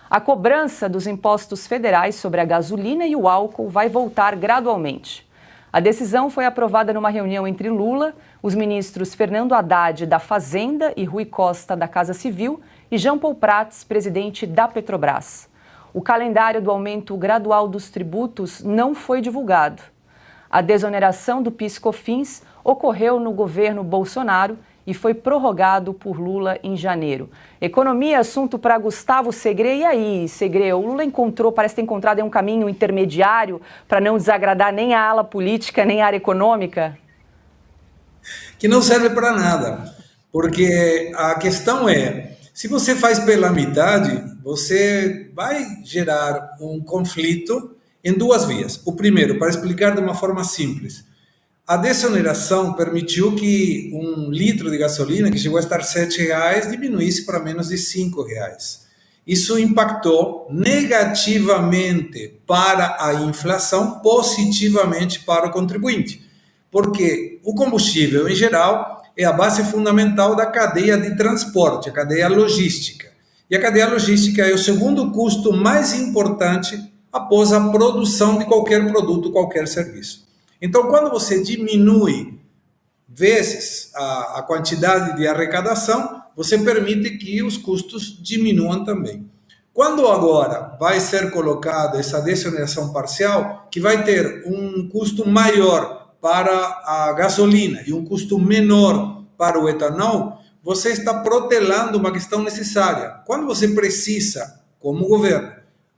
A cobrança dos impostos federais sobre a gasolina e o álcool vai voltar gradualmente. A decisão foi aprovada numa reunião entre Lula, os ministros Fernando Haddad, da Fazenda, e Rui Costa, da Casa Civil, e Jean Paul Prats, presidente da Petrobras. O calendário do aumento gradual dos tributos não foi divulgado. A desoneração do PIS/COFINS ocorreu no governo Bolsonaro e foi prorrogado por Lula em janeiro. Economia, assunto para Gustavo Segré. E aí, Segré, o Lula parece ter encontrado um caminho intermediário para não desagradar nem a ala política, nem a área econômica? Que não serve para nada, porque a questão é, se você faz pela metade, você vai gerar um conflito em duas vias. O primeiro, para explicar de uma forma simples, a desoneração permitiu que um litro de gasolina, que chegou a estar R$ 7, diminuísse para menos de R$ 5. Isso impactou negativamente para a inflação, positivamente para o contribuinte, porque o combustível, em geral, é a base fundamental da cadeia de transporte, a cadeia logística. E a cadeia logística é o segundo custo mais importante após a produção de qualquer produto, qualquer serviço. Então, quando você diminui vezes a quantidade de arrecadação, você permite que os custos diminuam também. Quando agora vai ser colocada essa desoneração parcial, que vai ter um custo maior para a gasolina e um custo menor para o etanol, você está protelando uma questão necessária. Quando você precisa, como governo,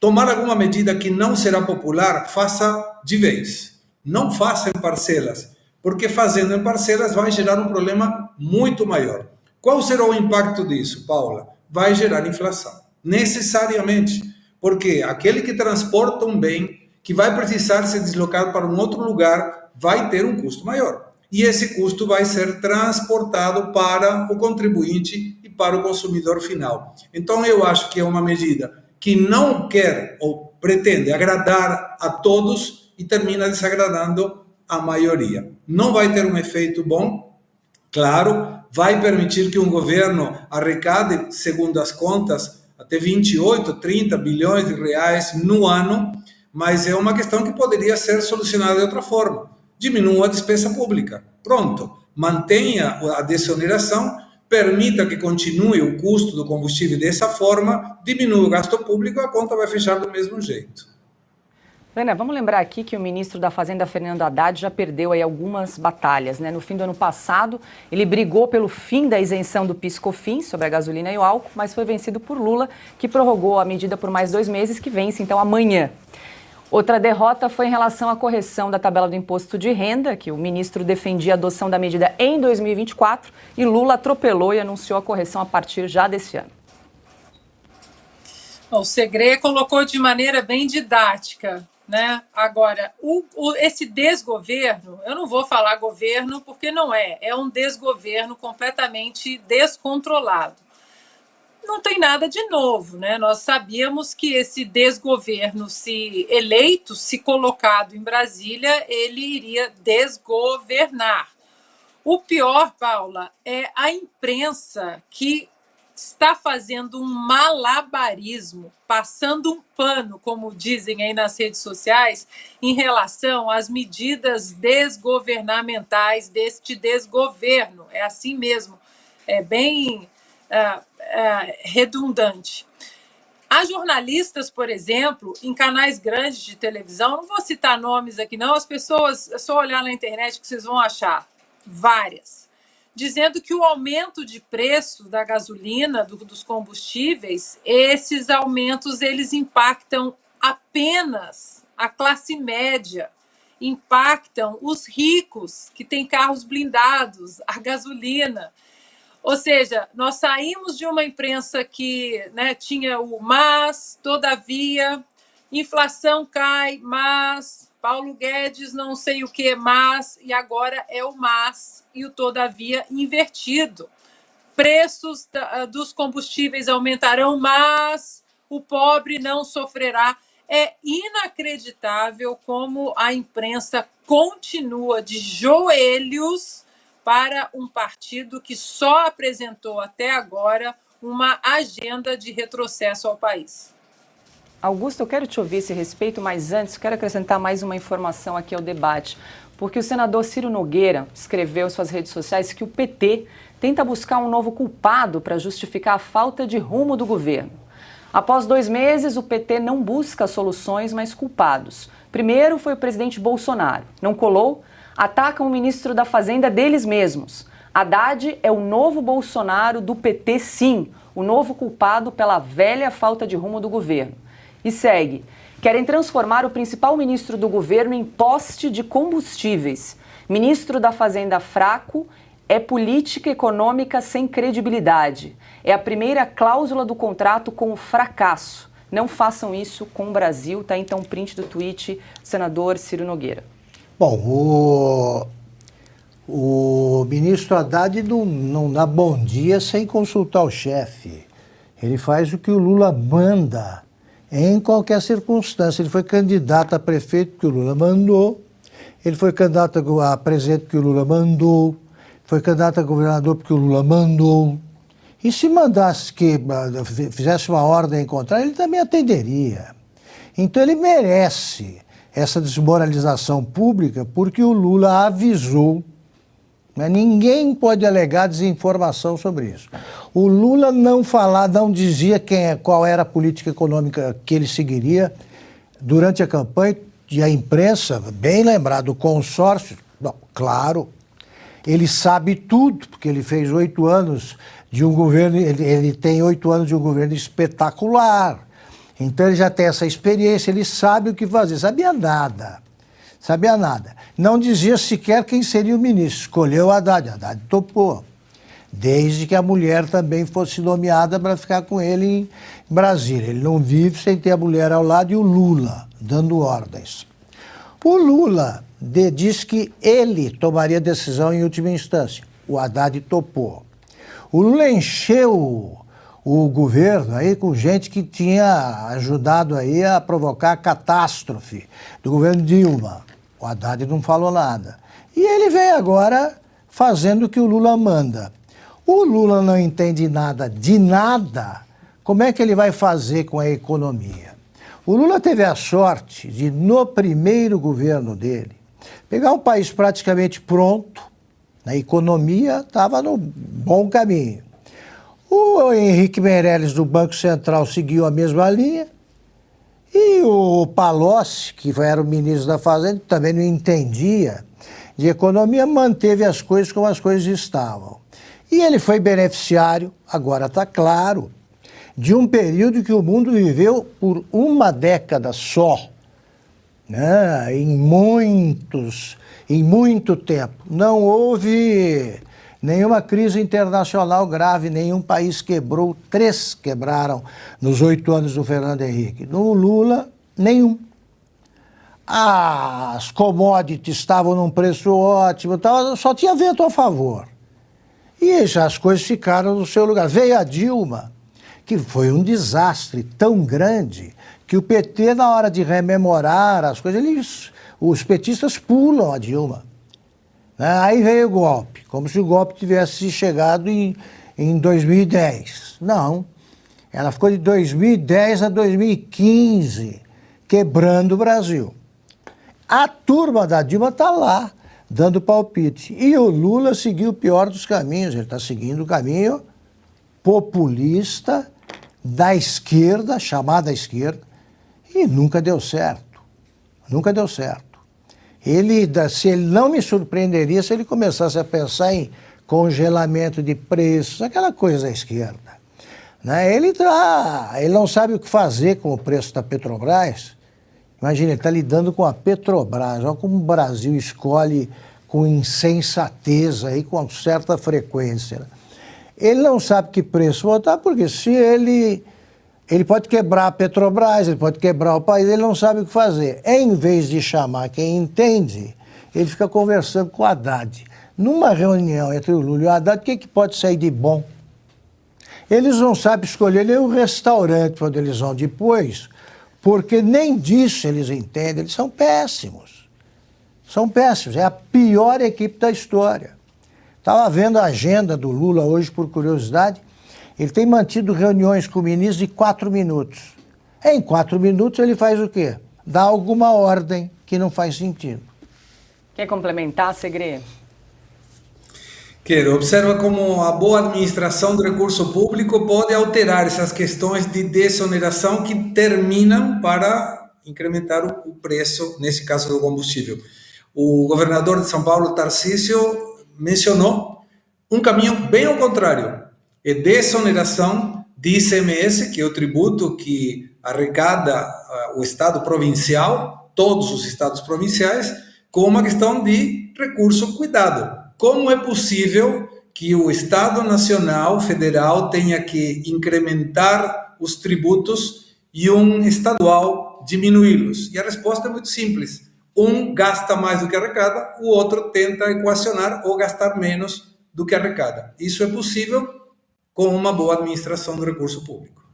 tomar alguma medida que não será popular, faça de vez. Não faça em parcelas, porque fazendo em parcelas vai gerar um problema muito maior. Qual será o impacto disso, Paula? Vai gerar inflação, necessariamente, porque aquele que transporta um bem, que vai precisar se deslocar para um outro lugar, vai ter um custo maior. E esse custo vai ser transportado para o contribuinte e para o consumidor final. Então, eu acho que é uma medida que não quer ou pretende agradar a todos e termina desagradando a maioria. Não vai ter um efeito bom, claro, vai permitir que um governo arrecade, segundo as contas, até 28, 30 bilhões de reais no ano, mas é uma questão que poderia ser solucionada de outra forma. Diminua a despesa pública. Pronto. Mantenha a desoneração, permita que continue o custo do combustível dessa forma, diminua o gasto público, a conta vai fechar do mesmo jeito. Ana, vamos lembrar aqui que o ministro da Fazenda, Fernando Haddad, já perdeu aí algumas batalhas, né? No fim do ano passado, ele brigou pelo fim da isenção do PIS/COFINS sobre a gasolina e o álcool, mas foi vencido por Lula, que prorrogou a medida por mais 2 meses, que vence então amanhã. Outra derrota foi em relação à correção da tabela do imposto de renda, que o ministro defendia a adoção da medida em 2024 e Lula atropelou e anunciou a correção a partir já desse ano. O Segré colocou de maneira bem didática, né? Agora, esse desgoverno, eu não vou falar governo porque não é um desgoverno completamente descontrolado. Não tem nada de novo, né? Nós sabíamos que esse desgoverno, se eleito, se colocado em Brasília, ele iria desgovernar. O pior, Paula, é a imprensa que está fazendo um malabarismo, passando um pano, como dizem aí nas redes sociais, em relação às medidas desgovernamentais deste desgoverno. É assim mesmo, é bem redundante. Há jornalistas, por exemplo, em canais grandes de televisão, não vou citar nomes aqui não, as pessoas, é só olhar na internet que vocês vão achar, várias, dizendo que o aumento de preço da gasolina, dos combustíveis, esses aumentos eles impactam apenas a classe média, impactam os ricos que têm carros blindados, a gasolina. Ou seja, nós saímos de uma imprensa que, né, tinha o mas, todavia, inflação cai, mas, Paulo Guedes não sei o que, mas, e agora é o mas e o todavia invertido. Preços dos combustíveis aumentarão, mas o pobre não sofrerá. É inacreditável como a imprensa continua de joelhos para um partido que só apresentou até agora uma agenda de retrocesso ao país. Augusto, eu quero te ouvir a esse respeito, mas antes quero acrescentar mais uma informação aqui ao debate, porque o senador Ciro Nogueira escreveu em suas redes sociais que o PT tenta buscar um novo culpado para justificar a falta de rumo do governo. Após 2 meses, o PT não busca soluções, mas culpados. Primeiro foi o presidente Bolsonaro. Não colou? Atacam o ministro da Fazenda deles mesmos. Haddad é o novo Bolsonaro do PT, sim, o novo culpado pela velha falta de rumo do governo. E segue. Querem transformar o principal ministro do governo em poste de combustíveis. Ministro da Fazenda fraco é política econômica sem credibilidade. É a primeira cláusula do contrato com o fracasso. Não façam isso com o Brasil. Tá então print do tweet, senador Ciro Nogueira. Bom, o ministro Haddad não dá bom dia sem consultar o chefe. Ele faz o que o Lula manda em qualquer circunstância. Ele foi candidato a prefeito porque o Lula mandou, ele foi candidato a presidente porque o Lula mandou, foi candidato a governador porque o Lula mandou. E se mandasse que fizesse uma ordem contrária, ele também atenderia. Então ele merece essa desmoralização pública porque o Lula avisou. Né? Ninguém pode alegar desinformação sobre isso. O Lula não dizia qual era a política econômica que ele seguiria durante a campanha, e a imprensa, bem lembrado, o consórcio, não, claro, ele sabe tudo, porque ele fez 8 anos de um governo, ele tem 8 anos de um governo espetacular. Então ele já tem essa experiência, ele sabe o que fazer, sabia nada. Não dizia sequer quem seria o ministro, escolheu o Haddad topou. Desde que a mulher também fosse nomeada para ficar com ele em Brasília. Ele não vive sem ter a mulher ao lado e o Lula dando ordens. O Lula diz que ele tomaria decisão em última instância. O Haddad topou. O Lula encheu o governo aí com gente que tinha ajudado aí a provocar a catástrofe do governo Dilma. O Haddad não falou nada. E ele vem agora fazendo o que o Lula manda. O Lula não entende nada de nada, como é que ele vai fazer com a economia? O Lula teve a sorte de, no primeiro governo dele, pegar um país praticamente pronto, a economia estava no bom caminho. O Henrique Meirelles, do Banco Central, seguiu a mesma linha, e o Palocci, que era o ministro da Fazenda, também não entendia de economia, manteve as coisas como as coisas estavam. E ele foi beneficiário, agora está claro, de um período que o mundo viveu por uma década só, né? Em muito tempo. Não houve nenhuma crise internacional grave, nenhum país quebrou, 3 quebraram nos 8 anos do Fernando Henrique. No Lula, nenhum. As commodities estavam num preço ótimo, só tinha vento a favor. E as coisas ficaram no seu lugar. Veio a Dilma, que foi um desastre tão grande que o PT, na hora de rememorar as coisas, os petistas pulam a Dilma. Aí veio o golpe, como se o golpe tivesse chegado em 2010. Não, ela ficou de 2010 a 2015, quebrando o Brasil. A turma da Dilma está lá, dando palpite. E o Lula seguiu o pior dos caminhos, ele está seguindo o caminho populista da esquerda, chamada esquerda, e nunca deu certo. Nunca deu certo. Se ele não me surpreenderia se ele começasse a pensar em congelamento de preços, aquela coisa da esquerda. Né? Ele não sabe o que fazer com o preço da Petrobras. Imagina, ele está lidando com a Petrobras. Olha como o Brasil escolhe com insensatez, aí, com certa frequência. Né? Ele não sabe que preço botar, porque se ele pode quebrar a Petrobras, ele pode quebrar o país, ele não sabe o que fazer. Em vez de chamar quem entende, ele fica conversando com o Haddad. Numa reunião entre o Lula e o Haddad, o que pode sair de bom? Eles não sabem escolher nem o restaurante para onde eles vão depois, porque nem disso eles entendem, eles são péssimos. São péssimos, é a pior equipe da história. Estava vendo a agenda do Lula hoje, por curiosidade, ele tem mantido reuniões com o ministro de 4 minutos. Em 4 minutos ele faz o quê? Dá alguma ordem que não faz sentido. Quer complementar, Segre? Quero, observa como a boa administração do recurso público pode alterar essas questões de desoneração que terminam para incrementar o preço, nesse caso do combustível. O governador de São Paulo, Tarcísio, mencionou um caminho bem ao contrário, é desoneração de ICMS, que é o tributo que arrecada o Estado provincial, todos os estados provinciais, com uma questão de recurso cuidado. Como é possível que o Estado Nacional Federal tenha que incrementar os tributos e um estadual diminuí-los? E a resposta é muito simples. Um gasta mais do que arrecada, o outro tenta equacionar ou gastar menos do que arrecada. Isso é possível com uma boa administração do recurso público.